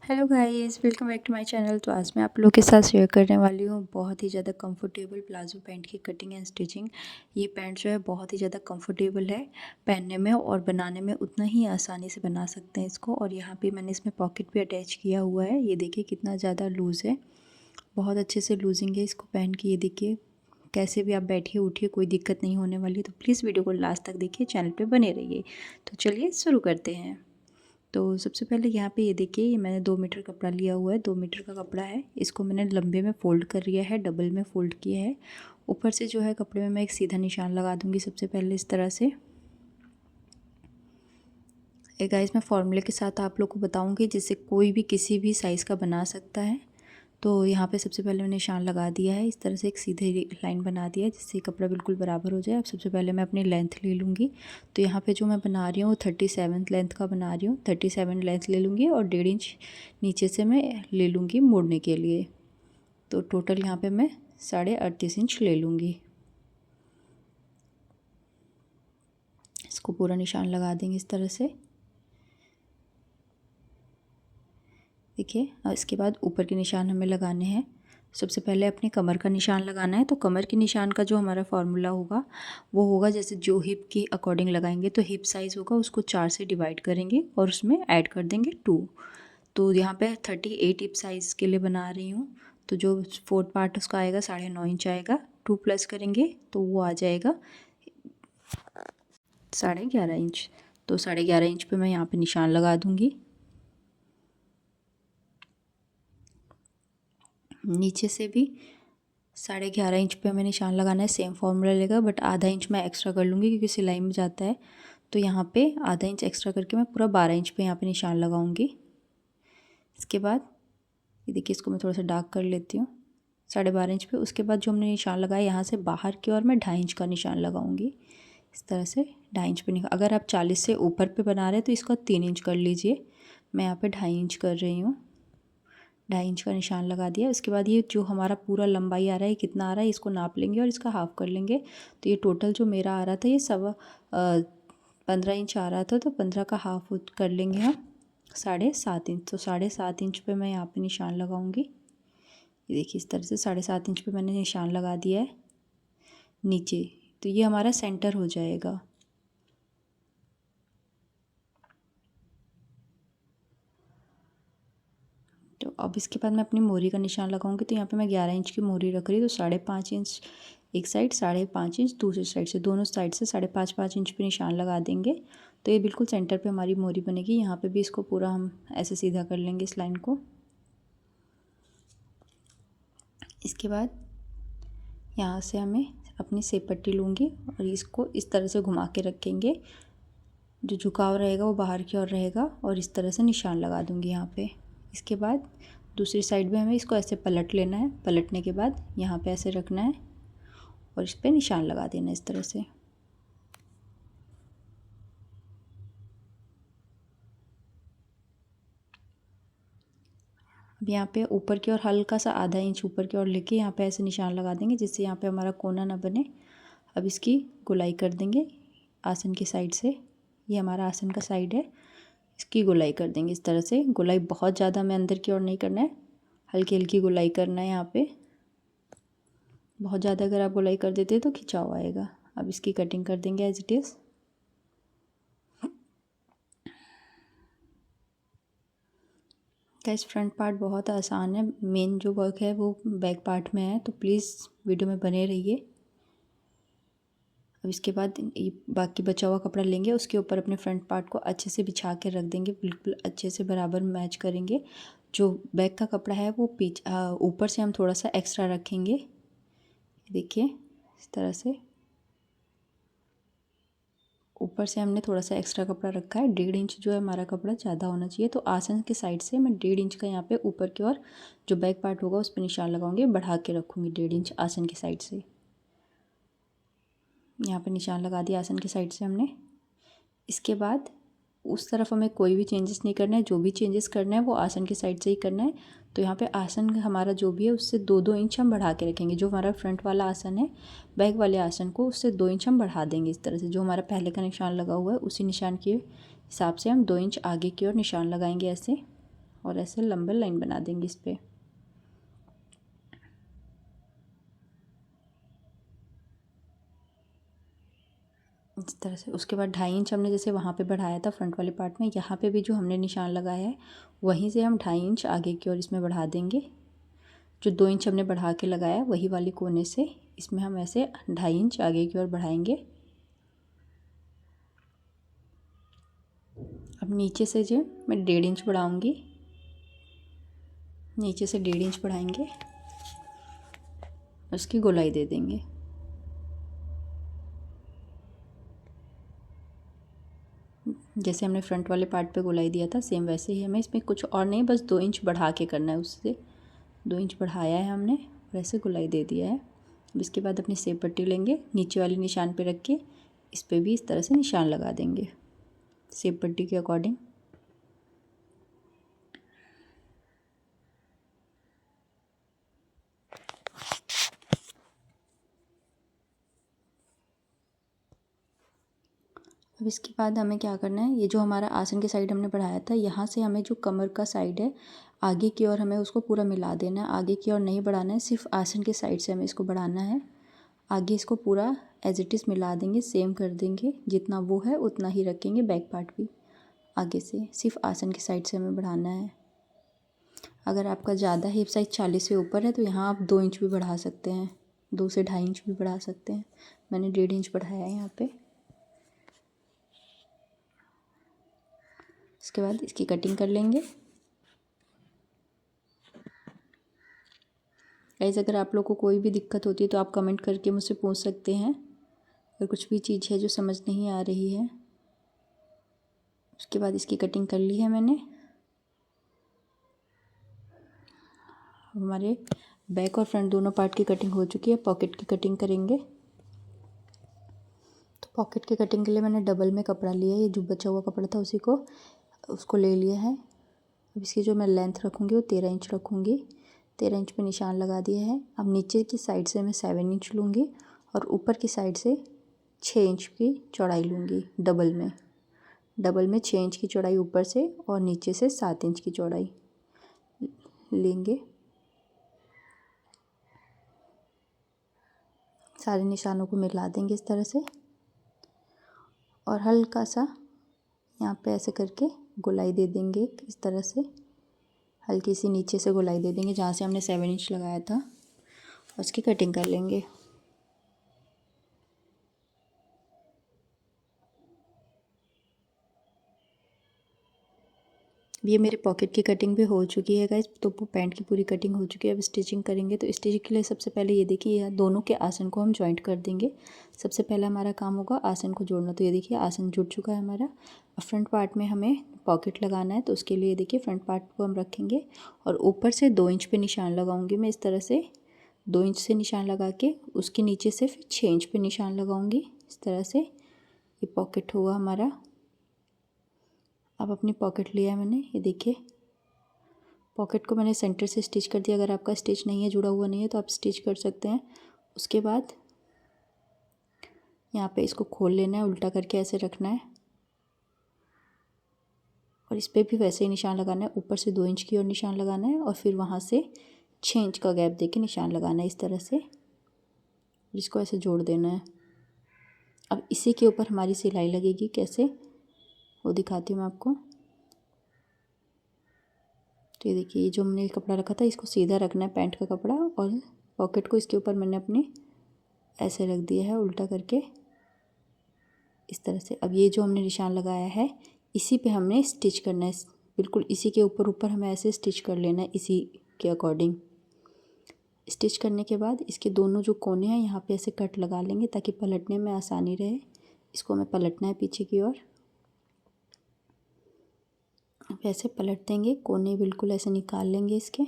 Hello guys, welcome back to my channel. तो आज मैं आप लोग के साथ शेयर करने वाली हूँ बहुत ही ज़्यादा कंफर्टेबल प्लाजो पैंट की कटिंग एंड स्टिचिंग। ये पैंट जो है बहुत ही ज़्यादा कंफर्टेबल है पहनने में, और बनाने में उतना ही आसानी से बना सकते हैं इसको। और यहाँ पे मैंने इसमें पॉकेट भी अटैच किया हुआ है। ये देखिए कितना ज़्यादा लूज़ है, बहुत अच्छे से लूजिंग है इसको पहन के। ये देखिए कैसे भी आप बैठिए उठिए कोई दिक्कत नहीं होने वाली। तो प्लीज़ वीडियो को लास्ट तक देखिए, चैनल पर बने रहिए। तो चलिए शुरू करते हैं। तो सबसे पहले यहाँ पे ये देखिए, ये मैंने 2 मीटर कपड़ा लिया हुआ है। 2 मीटर का कपड़ा है, इसको मैंने लंबे में फ़ोल्ड कर लिया है, डबल में फ़ोल्ड किया है। ऊपर से जो है कपड़े में मैं एक सीधा निशान लगा दूँगी सबसे पहले इस तरह से। गाइस, मैं फॉर्मूले के साथ आप लोग को बताऊँगी जिससे कोई भी किसी भी साइज़ का बना सकता है। तो यहाँ पे सबसे पहले मैंने निशान लगा दिया है, इस तरह से एक सीधी लाइन बना दिया है जिससे कपड़ा बिल्कुल बराबर हो जाए। अब सबसे पहले मैं अपनी लेंथ ले लूँगी। तो यहाँ पे जो मैं बना रही हूँ 37 लेंथ का बना रही हूँ। 37 लेंथ ले लूँगी और 1.5 इंच नीचे से मैं ले लूँगी मोड़ने के लिए। तो टोटल यहाँ पे मैं 38.5 इंच ले लूँगी। इसको पूरा निशान लगा देंगे इस तरह से, देखिए। और इसके बाद ऊपर के निशान हमें लगाने हैं। सबसे पहले अपने कमर का निशान लगाना है। तो कमर के निशान का जो हमारा फार्मूला होगा वो होगा, जैसे जो हिप के अकॉर्डिंग लगाएंगे तो हिप साइज़ होगा उसको 4 से डिवाइड करेंगे और उसमें ऐड कर देंगे 2। तो यहाँ पे 38 हिप साइज़ के लिए बना रही हूँ। तो जो 4th पार्ट उसका आएगा 9.5 इंच आएगा। 2 प्लस करेंगे तो वो आ जाएगा 11.5 इंच। तो 11.5 इंच पे मैं यहाँ पे निशान लगा दूँगी। नीचे से भी 11.5 इंच पे हमें निशान लगाना है। सेम फॉर्मूला लेगा, बट आधा इंच मैं एक्स्ट्रा कर लूँगी क्योंकि सिलाई में जाता है। तो यहाँ पे आधा इंच एक्स्ट्रा करके मैं पूरा 12 इंच पे यहाँ पे निशान लगाऊंगी। इसके बाद ये देखिए, इसको मैं थोड़ा सा डार्क कर लेती हूँ 12.5 इंच पे। उसके बाद जो हमने निशान लगाया यहाँ से बाहर की ओर मैं 2.5 इंच का निशान लगाऊंगी इस तरह से। 2.5 इंच पे अगर आप 40 से ऊपर पे बना रहे हैं तो इसको 3 इंच कर लीजिए। मैं यहाँ पे 2.5 इंच कर रही हूँ। 2.5 इंच का निशान लगा दिया। उसके बाद ये जो हमारा पूरा लंबाई आ रहा है कितना आ रहा है इसको नाप लेंगे और इसका हाफ़ कर लेंगे। तो ये टोटल जो मेरा आ रहा था ये 15 इंच आ रहा था, तो 15 का हाफ़ कर लेंगे हम 7.5 इंच। तो 7.5 इंच पे मैं यहाँ पे निशान लगाऊंगी। ये देखिए इस तरह से 7.5 इंच पे मैंने निशान लगा दिया है नीचे। तो ये हमारा सेंटर हो जाएगा। तो अब इसके बाद मैं अपनी मोरी का निशान लगाऊंगी। तो यहाँ पे मैं 11 इंच की मोरी रख रही हूँ। तो 5.5 इंच एक साइड, 5.5 इंच दूसरी साइड से, दोनों साइड से 5.5 इंच पे निशान लगा देंगे। तो ये बिल्कुल सेंटर पे हमारी मोरी बनेगी। यहाँ पे भी इसको पूरा हम ऐसे सीधा कर लेंगे इस लाइन को। इसके बाद यहाँ से हमें अपनी सेप पट्टी लूँगी और इसको इस तरह से घुमा के रखेंगे। जो झुकाव रहेगा वो बाहर की ओर रहेगा और इस तरह से निशान लगा दूँगी यहाँ पे। इसके बाद दूसरी साइड में हमें इसको ऐसे पलट लेना है। पलटने के बाद यहाँ पे ऐसे रखना है और इस पर निशान लगा देना है इस तरह से। अब यहाँ पे ऊपर की ओर हल्का सा आधा इंच ऊपर की ओर लेके यहाँ पे ऐसे निशान लगा देंगे जिससे यहाँ पे हमारा कोना ना बने। अब इसकी गोलाई कर देंगे आसन की साइड से। ये हमारा आसन का साइड है, इसकी गोलाई कर देंगे इस तरह से। गोलाई बहुत ज़्यादा हमें अंदर की ओर नहीं करना है, हल्की हल्की गोलाई करना है यहाँ पे। बहुत ज़्यादा अगर आप गोलाई कर देते तो खिंचाव आएगा। अब इसकी कटिंग कर देंगे as it is. Guys, front part बहुत आसान है, मेन जो वर्क है वो बैक पार्ट में है। तो प्लीज़ वीडियो में बने रहिए। अब इसके बाद ये बाकी बचा हुआ कपड़ा लेंगे, उसके ऊपर अपने फ्रंट पार्ट को अच्छे से बिछा के रख देंगे, बिल्कुल अच्छे से बराबर मैच करेंगे। जो बैक का कपड़ा है वो ऊपर से हम थोड़ा सा एक्स्ट्रा रखेंगे। देखिए इस तरह से ऊपर से हमने थोड़ा सा एक्स्ट्रा कपड़ा रखा है। 1.5 इंच जो है हमारा कपड़ा ज़्यादा होना चाहिए। तो आसन के साइड से मैं 1.5 इंच का यहाँ पे ऊपर की ओर जो बैक पार्ट होगा उस पर निशान लगाऊंगी, बढ़ा के रखूँगी 1.5 इंच आसन की साइड से। यहाँ पे निशान लगा दिया आसन की साइड से हमने। इसके बाद उस तरफ हमें कोई भी चेंजेस नहीं करना है, जो भी चेंजेस करना है वो आसन की साइड से ही करना है। तो यहाँ पे आसन हमारा जो भी है उससे 2-2 इंच हम बढ़ा के रखेंगे। जो हमारा फ्रंट वाला आसन है, बैक वाले आसन को उससे 2 इंच हम बढ़ा देंगे इस तरह से। जो हमारा पहले का निशान लगा हुआ है उसी निशान के हिसाब से हम 2 इंच आगे की ओर निशान लगाएंगे ऐसे। और ऐसे लंबे लाइन बना देंगे इस पर। इस तरह से। उसके बाद 2.5 इंच हमने जैसे वहाँ पे बढ़ाया था फ्रंट वाले पार्ट में, यहाँ पे भी जो हमने निशान लगाया है वहीं से हम 2.5 इंच आगे की ओर इसमें बढ़ा देंगे। जो 2 इंच हमने बढ़ा के लगाया वही वाली कोने से इसमें हम ऐसे 2.5 इंच आगे की ओर बढ़ाएंगे। अब नीचे से जो मैं 1.5 इंच बढ़ाऊँगी, नीचे से 1.5 इंच बढ़ाएंगे, उसकी गोलाई दे देंगे। जैसे हमने फ्रंट वाले पार्ट पे गोलाई दिया था सेम वैसे ही हमें इसमें कुछ और नहीं, बस 2 इंच बढ़ा के करना है। उससे 2 इंच बढ़ाया है हमने और ऐसे गोलाई दे दिया है। अब इसके बाद अपनी सेब पट्टी लेंगे, नीचे वाली निशान पे रख के इस पर भी इस तरह से निशान लगा देंगे सेब पट्टी के अकॉर्डिंग। अब इसके बाद हमें क्या करना है, ये जो हमारा आसन के साइड हमने बढ़ाया था यहाँ से हमें जो कमर का साइड है आगे की ओर हमें उसको पूरा मिला देना है। आगे की ओर नहीं बढ़ाना है, सिर्फ आसन के साइड से हमें इसको बढ़ाना है। आगे इसको पूरा एज इट इज़ मिला देंगे, सेम कर देंगे, जितना वो है उतना ही रखेंगे। बैक पार्ट भी आगे से सिर्फ आसन के साइड से हमें बढ़ाना है। अगर आपका ज़्यादा हिप साइज 40 से ऊपर है तो यहाँ आप 2 इंच भी बढ़ा सकते हैं, 2 से 2.5 इंच भी बढ़ा सकते हैं। मैंने 1.5 इंच बढ़ाया है यहाँ पे। इसके बाद इसकी कटिंग कर लेंगे। गाइस अगर आप लोग को कोई भी दिक्कत होती है तो आप कमेंट करके मुझसे पूछ सकते हैं, अगर कुछ भी चीज़ है जो समझ नहीं आ रही है। उसके बाद इसकी कटिंग कर ली है मैंने। हमारे बैक और फ्रंट दोनों पार्ट की कटिंग हो चुकी है। पॉकेट की कटिंग करेंगे। तो पॉकेट की कटिंग के लिए मैंने डबल में कपड़ा लिया है, ये जो बचा हुआ कपड़ा था उसको ले लिया है। अब इसकी जो मैं लेंथ रखूँगी वो 13 इंच रखूँगी। 13 इंच पे निशान लगा दिया है। अब नीचे की साइड से मैं 7 इंच लूँगी और ऊपर की साइड से 6 इंच की चौड़ाई लूँगी। डबल में 6 इंच की चौड़ाई ऊपर से और नीचे से 7 इंच की चौड़ाई लेंगे। सारे निशानों को मिला देंगे इस तरह से और हल्का सा यहाँ पे ऐसे करके गोलाई दे देंगे। इस तरह से हल्की सी नीचे से गोलाई दे देंगे जहाँ से हमने 7 इंच लगाया था और उसकी कटिंग कर लेंगे। ये मेरे पॉकेट की कटिंग भी हो चुकी है गाइस, तो पैंट की पूरी कटिंग हो चुकी है। अब स्टिचिंग करेंगे। तो स्टिचिंग के लिए सबसे पहले ये देखिए यहाँ दोनों के आसन को हम जॉइंट कर देंगे। सबसे पहला हमारा काम होगा आसन को जोड़ना। तो ये देखिए आसन जुड़ चुका है हमारा। अब फ्रंट पार्ट में हमें पॉकेट लगाना है, तो उसके लिए देखिए फ्रंट पार्ट को हम रखेंगे और ऊपर से 2 इंच पे निशान लगाऊंगी मैं इस तरह से। 2 इंच से निशान लगा के उसके नीचे से फिर 6 इंच पे निशान लगाऊंगी इस तरह से। ये पॉकेट होगा हमारा। अब अपनी पॉकेट लिया है मैंने, ये देखिए पॉकेट को मैंने सेंटर से स्टिच कर दिया। अगर आपका स्टिच नहीं है, जुड़ा हुआ नहीं है, तो आप स्टिच कर सकते हैं। उसके बाद यहाँ पे इसको खोल लेना है, उल्टा करके ऐसे रखना है और इस पर भी वैसे ही निशान लगाना है। ऊपर से 2 इंच की ओर निशान लगाना है और फिर वहाँ से 6 इंच का गैप देके निशान लगाना है इस तरह से। इसको ऐसे जोड़ देना है। अब इसी के ऊपर हमारी सिलाई लगेगी, कैसे वो दिखाती हूँ मैं आपको। तो ये देखिए ये जो हमने कपड़ा रखा था इसको सीधा रखना है, पैंट का कपड़ा, और पॉकेट को इसके ऊपर मैंने अपने ऐसे रख दिया है उल्टा करके इस तरह से। अब ये जो हमने निशान लगाया है इसी पे हमने स्टिच करना है, बिल्कुल इसी के ऊपर ऊपर हमें ऐसे स्टिच कर लेना है इसी के अकॉर्डिंग। स्टिच करने के बाद इसके दोनों जो कोने हैं यहाँ पे ऐसे कट लगा लेंगे ताकि पलटने में आसानी रहे। इसको हमें पलटना है पीछे की ओर। ऐसे पलट देंगे, कोने बिल्कुल ऐसे निकाल लेंगे इसके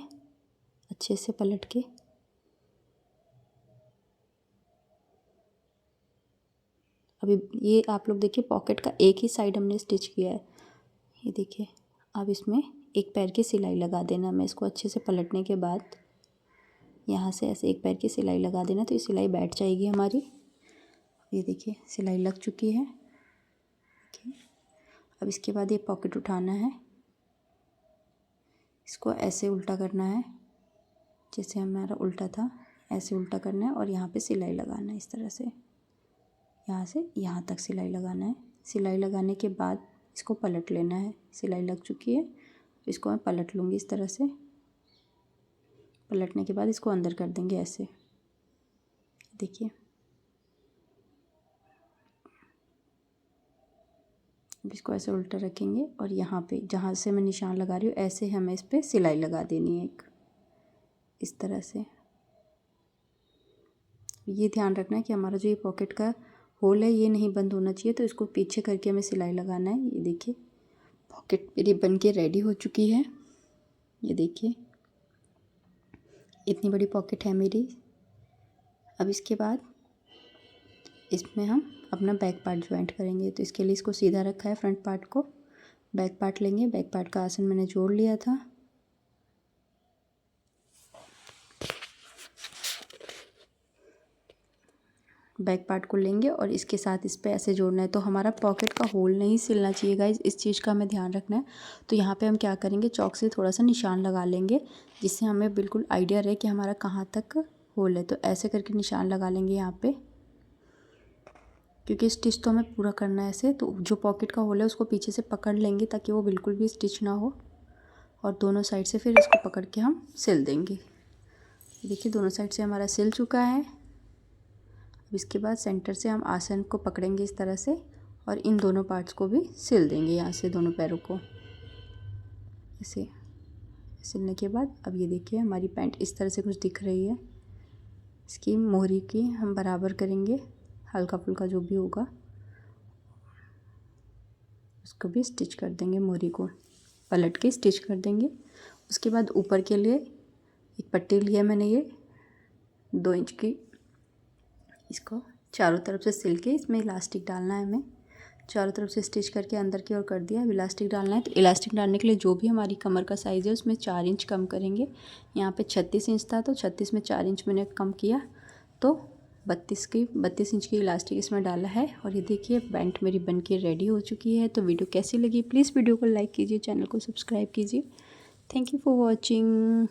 अच्छे से पलट के। अभी ये आप लोग देखिए पॉकेट का एक ही साइड हमने स्टिच किया है, ये देखिए। अब इसमें एक पैर की सिलाई लगा देना। मैं इसको अच्छे से पलटने के बाद यहाँ से ऐसे एक पैर की सिलाई लगा देना, तो ये सिलाई बैठ जाएगी हमारी। ये देखिए सिलाई लग चुकी है। देखिए अब इसके बाद ये पॉकेट उठाना है, इसको ऐसे उल्टा करना है, जैसे हमारा उल्टा था ऐसे उल्टा करना है और यहाँ पे सिलाई लगाना है इस तरह से, यहाँ से यहाँ तक सिलाई लगाना है। सिलाई लगाने के बाद इसको पलट लेना है। सिलाई लग चुकी है, इसको मैं पलट लूँगी इस तरह से। पलटने के बाद इसको अंदर कर देंगे ऐसे, देखिए। अब इसको ऐसे उल्टा रखेंगे और यहाँ पे जहाँ से मैं निशान लगा रही हूँ ऐसे हमें इस पर सिलाई लगा देनी है एक, इस तरह से। ये ध्यान रखना है कि हमारा जो ये पॉकेट का होल है ये नहीं बंद होना चाहिए, तो इसको पीछे करके हमें सिलाई लगाना है। ये देखिए पॉकेट मेरी बन के रेडी हो चुकी है। ये देखिए इतनी बड़ी पॉकेट है मेरी। अब इसके बाद इसमें हम अपना बैक पार्ट ज्वाइंट करेंगे, तो इसके लिए इसको सीधा रखा है फ्रंट पार्ट को। बैक पार्ट लेंगे, बैक पार्ट का आसन मैंने जोड़ लिया था। बैक पार्ट को लेंगे और इसके साथ इस पे ऐसे जोड़ना है, तो हमारा पॉकेट का होल नहीं सिलना चाहिए गाइस, इस चीज़ का हमें ध्यान रखना है। तो यहाँ पे हम क्या करेंगे, चॉक से थोड़ा सा निशान लगा लेंगे, जिससे हमें बिल्कुल आइडिया रहे कि हमारा कहाँ तक होल है। तो ऐसे करके निशान लगा लेंगे यहाँ पे, क्योंकि स्टिच तो हमें पूरा करना है ऐसे। तो जो पॉकेट का होल है उसको पीछे से पकड़ लेंगे ताकि वो बिल्कुल भी स्टिच ना हो, और दोनों साइड से फिर इसको पकड़ के हम सिल देंगे। देखिए दोनों साइड से हमारा सिल चुका है। अब इसके बाद सेंटर से हम आसन को पकड़ेंगे इस तरह से, और इन दोनों पार्ट्स को भी सिल देंगे यहाँ से, दोनों पैरों को ऐसे। सिलने के बाद अब ये देखिए हमारी पैंट इस तरह से कुछ दिख रही है। इसकी मोहरी की हम बराबर करेंगे, हल्का फुल्का जो भी होगा उसको भी स्टिच कर देंगे, मोहरी को पलट के स्टिच कर देंगे। उसके बाद ऊपर के लिए एक पट्टी लिया मैंने, ये 2 इंच की। इसको चारों तरफ से सिल के इसमें इलास्टिक डालना है हमें। चारों तरफ से स्टिच करके अंदर की ओर कर दिया। अब इलास्टिक डालना है, तो इलास्टिक डालने के लिए जो भी हमारी कमर का साइज़ है उसमें 4 इंच कम करेंगे। यहाँ पे 36 इंच था, तो 36 में 4 इंच मैंने कम किया, तो 32 इंच की इलास्टिक इसमें डाला है। और ये देखिए पैंट मेरी बन के रेडी हो चुकी है। तो वीडियो कैसी लगी प्लीज़ वीडियो को लाइक कीजिए, चैनल को सब्सक्राइब कीजिए। Thank you for watching.